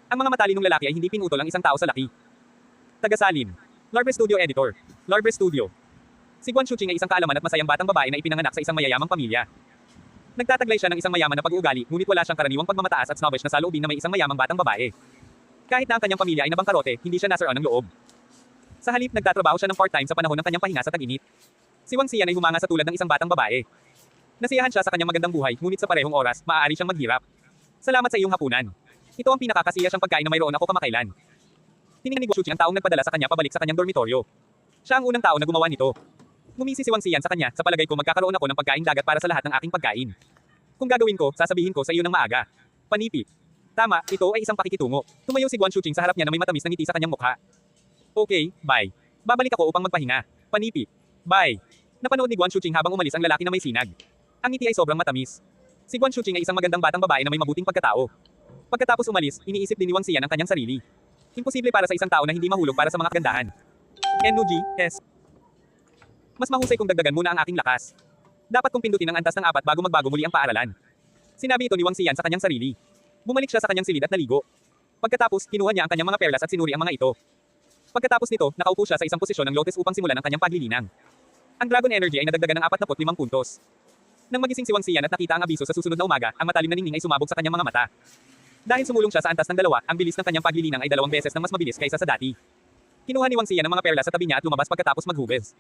Ang mga matalinong lalaki ay hindi pinutol ang isang tao sa laki. Tagasalin. Larbre Studio Editor. Larbre Studio. Si Guan Shuqing ay isang kaalaman at masayang batang babae na ipinanganak sa isang mayayamang pamilya. Nagtataglay siya ng isang mayaman na pag-uugali, ngunit wala siyang karaniwang pagmamataas at snobbish na saloobin na may isang mayamang batang babae. Kahit na ang kanyang pamilya ay nabangkarote, hindi siya nasiraan ng loob. Sa halip, nagtatrabaho siya ng part-time sa panahon ng kanyang pahinga sa tag-init. Si Wang Xian ay humanga sa tulad ng isang batang babae. Nasiyahan siya sa kanyang magandang buhay, ngunit sa parehong oras, maaari siyang maghirap. Salamat sa iyong hapunan. Ito ang pinakakasiya siyang pagkain na mayroon ako kamakailan. Tiningnan ni Guo Shuqing ang taong nagpadala sa kanya pabalik sa kanyang dormitoryo. Siya ang unang tao na gumawa nito. Ngumisi si Wang Xian sa kanya, sa palagay ko magkakaroon ako ng pagkain dagat para sa lahat ng aking pagkain. Kung gagawin ko, sasabihin ko sa iyo ng maaga. Panipi. Tama, ito ay isang pakikitungo. Tumayo si Guan Shuqing sa harap niya na may matamis na ngiti sa kanyang mukha. Okay, bye. Babalik ako upang magpahinga. Panipi. Bye. Napanood ni Guan Shuqing habang umalis ang lalaki na may sinag. Ang ngiti ay sobrang matamis. Si Guan Shuqing ay isang magandang batang babae na may mabuting pagkatao. Pagkatapos umalis, iniisip din ni Wang Xian ang kanyang sarili. Imposible para sa isang tao na hindi mahulog para sa mga kagandahan. Enuji, S. Mas mahusay kung dagdagan muna ang aking lakas. Dapat kong pindutin ang antas ng 4 bago magbago muli ang paaralan. Sinabi ito ni Wang Xian sa kanyang sarili. Bumalik siya sa kanyang silid at naligo. Pagkatapos, kinuha niya ang kanyang mga perlas at sinuri ang mga ito. Pagkatapos nito, nakaupo siya sa isang posisyon ng lotus upang simulan ang kanyang paglilinang. Ang Dragon Energy ay nadagdagan ng 45 puntos. Nang magising si Wang Xian at nakita ang abiso sa susunod na umaga, ang matalim na ningning ay sumabog sa kanyang mga mata. Dahil sumulong siya sa antas ng 2, ang bilis ng kanyang paglilinang ay 2 beses nang mas mabilis kaysa sa dati. Kinuha ni Wang Xian ang mga perlas sa tabi niya at lumabas pagkatapos maghugas.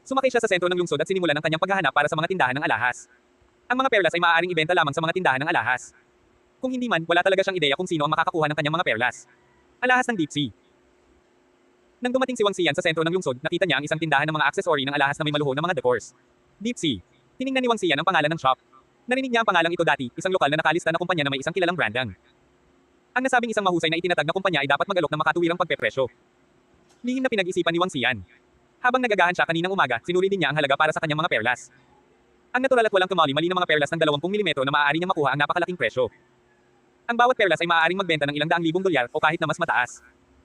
Sumakay siya sa sentro ng lungsod at sinimulan ang kanyang paghahanap para sa mga tindahan ng alahas. Ang mga perlas ay maaaring ibenta lamang sa mga tindahan ng alahas. Kung hindi man, wala talaga siyang ideya kung sino ang makakakuha ng kanyang mga perlas. Alahas ng Deep Sea. Nang dumating si Wang Xian sa sentro ng lungsod, nakita niya ang isang tindahan ng mga aksesory ng alahas na may maluho na mga decors. Deep Sea. Tiningnan ni Wang Xian ang pangalan ng shop. Narinig niya ang pangalang ito dati, isang lokal na nakalista na kumpanya na may isang kilalang branding. Ang nasabing isang mahusay na itinatag na kumpanya ay dapat mag-alok ng makatuwirang pagpepresyo. Lihim na pinag-isipan ni Wang Xian. Habang nagagahan siya kaninang umaga, sinuri din niya ang halaga para sa kanyang mga perlas. Ang natural at walang kumali-mali na mga perlas ng 20 mm na maaari niyang makuha ang napakalaking presyo. Ang bawat perlas ay maaaring magbenta ng ilang daang libong dolyar o kahit na mas mataas.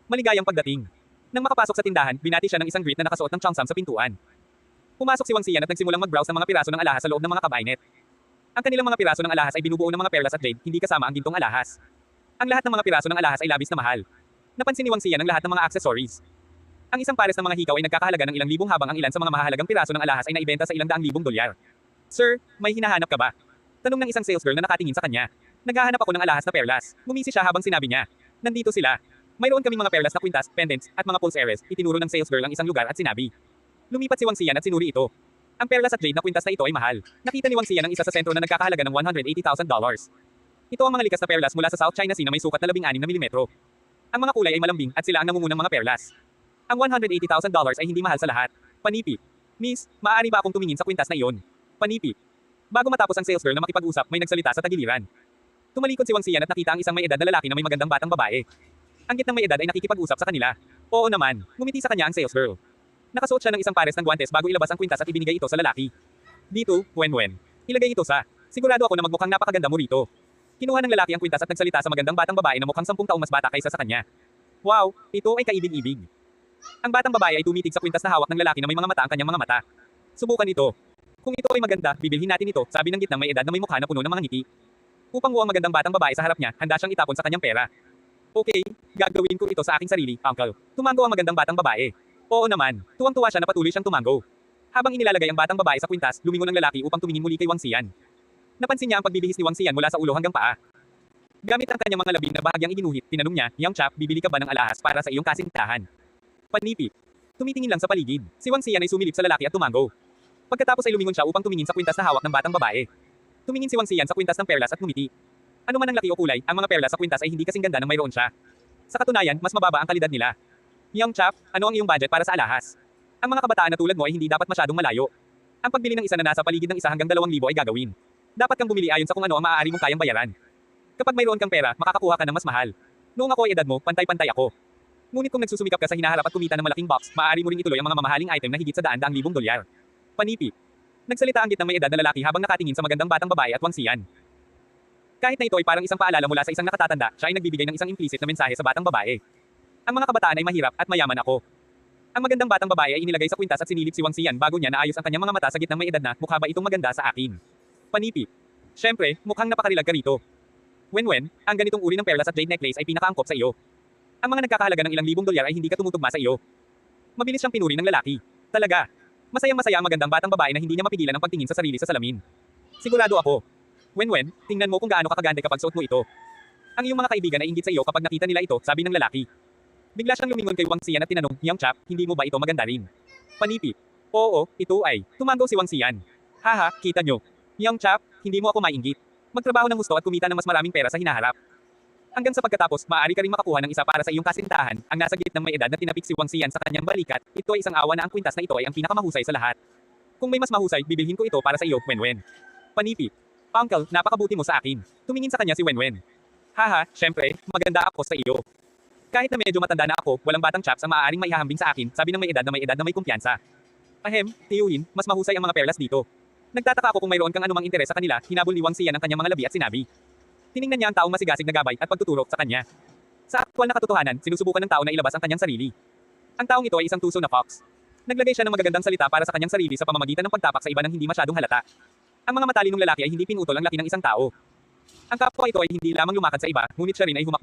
Maligayang pagdating. Nang makapasok sa tindahan, binati siya ng isang greet na nakasuot ng cheongsam sa pintuan. Pumasok si Wang Xian at nagsimulang mag-browse ng mga piraso ng alahas sa loob ng mga cabinet. Ang kanilang mga piraso ng alahas ay binubuo ng mga perlas at jade, hindi kasama ang gintong alahas. Ang lahat ng mga piraso ng alahas ay labis na mahal. Napansin ni Wang Xian ang lahat ng mga accessories. Ang isang pares ng mga hikaw ay nagkakahalaga ng ilang libong habang ang ilan sa mga mahahalagang piraso ng alahas ay naibenta sa ilang daang libong dolyar. Sir, may hinahanap ka ba? Tanong ng isang sales girl na nakatingin sa kanya. Naghahanap ako ng alahas na perlas. Ngumisi siya habang sinabi niya. Nandito sila. Mayroon kaming mga perlas na kwintas, pendants, at mga pulse earrings. Itinuro ng sales girl ang isang lugar at sinabi. Lumipat si Wang Xian at sinuri ito. Ang perlas at jade na kwintas na ito ay mahal. Nakita ni Wang Xian ang isa sa sentro na nagkakahalaga ng $180,000. Ito ang mga likas na perlas mula sa South China Sea na may sukat na 16 na milimetro. Ang mga kulay ay malambing at sila ang nangungunang mga perlas. Ang $180,000 ay hindi mahal sa lahat. Panipi. Miss, maaari ba akong tumingin sa kwintas na iyon? Panipi. Bago matapos ang sales girl na makipag-usap, may nagsalita sa tagiliran. Tumalikod si Wang Xian at nakita ang isang may edad na lalaki na may magandang batang babae. Ang gitnang may edad ay nakikipag-usap sa kanila. Oo naman, ngumiti sa kanya ang sales girl. Nakasuot siya ng isang pares ng guwantes bago ilabas ang kwintas at ibinigay ito sa lalaki. Dito, Wen. Ilagay ito sa. Sigurado ako na magmukhang napakaganda mo rito. Kinuha ng lalaki ang kwintas at nagsalita sa magandang batang babae na mukhang 10 taong mas bata kaysa sa kanya. Wow, ito ay kaibig-ibig. Ang batang babae ay tumitig sa kwintas na hawak ng lalaki na may mga mata ang kanyang mga mata. Subukan ito. Kung ito ay maganda, bibilhin natin ito, sabi ng gitnang may edad na may mukha na puno ng mga ngiti. Upang mukhang magandang batang babae sa harap niya, handa siyang itapon sa kanyang pera. Okay, gagawin ko ito sa aking sarili, uncle. Tumango ang magandang batang babae. Oo naman, tuwang-tuwa siya na patuloy siyang tumango. Habang inilalagay ang batang babae sa kwintas, lumingon ang lalaki upang tumingin muli kay Wang Xian. Napansin niya ang pagbibihis ni Wang Xian mula sa ulo hanggang paa. Gamit ang kanyang mga labi na bahagyang iginuhit, tinanong niya, "Young chap, bibili ka ba ng alahas para sa iyong kasintahan?" Panipi. Tumitingin lang sa paligid. Si Wang Xian ay sumilip sa lalaki at tumango. Pagkatapos ay lumingon siya upang tumingin sa kwintas na hawak ng batang babae. Tumingin si Wang Xian sa kwintas ng perlas at ngumiti. Ano man ang laki o kulay, ang mga perlas sa kwintas ay hindi kasing ganda ng mayroon siya. Sa katunayan, mas mababa ang kalidad nila. Young chap, ano ang iyong budget para sa alahas? Ang mga kabataan na tulad mo ay hindi dapat masyadong malayo. Ang pagbili ng isa na nasa paligid ng 1 hanggang 2,000 ay gagawin. Dapat kang bumili ayon sa kung ano ang maaari mong kayang bayaran. Kapag mayroon kang pera, makakakuha ka ng mas mahal. Noong ako ay edad mo, pantay-pantay ako. Ngunit kung nagsusumikap ka sa hinaharap at kumita ng malaking box, maaari mo ring ituloy ang mga mamahaling item na higit sa daan-daang libong dolyar. Panipi. Nagsalita ang gitnang may edad na lalaki habang nakatingin sa magandang batang babae at Wang Xian. Kahit na ito ay parang isang paalala mula sa isang nakatatanda, siya ay nagbibigay ng isang implicit na mensahe sa batang babae. Ang mga kabataan ay mahirap at mayaman ako. Ang magandang batang babae ay inilagay sa kwintas at sinilip si Wang Xian bago niya naayos ang kanyang mga mata sa gitnang may edad na, mukha ba itong maganda sa akin? Panipi. Siyempre, mukhang napakarilag ka rito. Wenwen, ang ganitong uri ng perlas at jade necklace ay pinakaangkop sa iyo. Ang mga nagkakahalaga ng ilang libong dolyar ay hindi ka tumutugma sa iyo. Mabilis siyang pinuri ng lalaki. Talaga. Masayang-masaya ang magandang batang babae na hindi niya mapigilan ang pagtingin sa sarili sa salamin. Sigurado ako. Wenwen, tingnan mo kung gaano kakaganda kapag suot mo ito. Ang iyong mga kaibigan ay inggit sa iyo kapag nakita nila ito, sabi ng lalaki. Bigla siyang lumingon kay Wang Xian at tinanong, Young chap, hindi mo ba ito maganda rin? Panipip. Oo, ito ay. Tumango si Wang Xian. Haha, kita nyo. Young chap, hindi mo ako mainggit. Magtrabaho ng gusto at kumita ng mas maraming pera sa hinaharap. Hanggang sa pagkatapos, maaari ka ring makakuha ng isa para sa iyong kasintahan, ang nasa gitnang may edad na tinapik si Wang Xian sa kanyang balikat, ito ay isang awa na ang kwintas na ito ay ang pinakamahusay sa lahat. Kung may mas mahusay, bibilhin ko ito para sa iyo, Wenwen. Panipip. Uncle, napakabuti mo sa akin. Tumingin sa kanya si Wenwen. Haha, syempre, maganda ako sa iyo. Kahit na medyo matanda na ako, walang batang chaps ang maaaring maihahambing sa akin, sabi ng may edad na may kumpiyansa. Ahem, tiyuhin, mas mahusay ang mga perlas dito. Nagtataka ako kung mayroon kang anumang interes sa kanila, hinabol ni Wang Xian ang kanyang mga labi at sinabi. Tiningnan niya ang taong masigasig na gabay at pagtuturo sa kanya. Sa aktwal na katotohanan, sinusubukan ng tao na ilabas ang kanyang sarili. Ang taong ito ay isang tuso na fox. Naglagay siya ng magagandang salita para sa kanyang sarili sa pamamagitan ng pagtapak sa iba nang hindi masyadong halata. Ang mga matalinong lalaki ay hindi pinutol ang laki ng isang tao. Ang kapwa ito ay hindi lamang lumakad sa iba, ngunit siya rin ay humakbang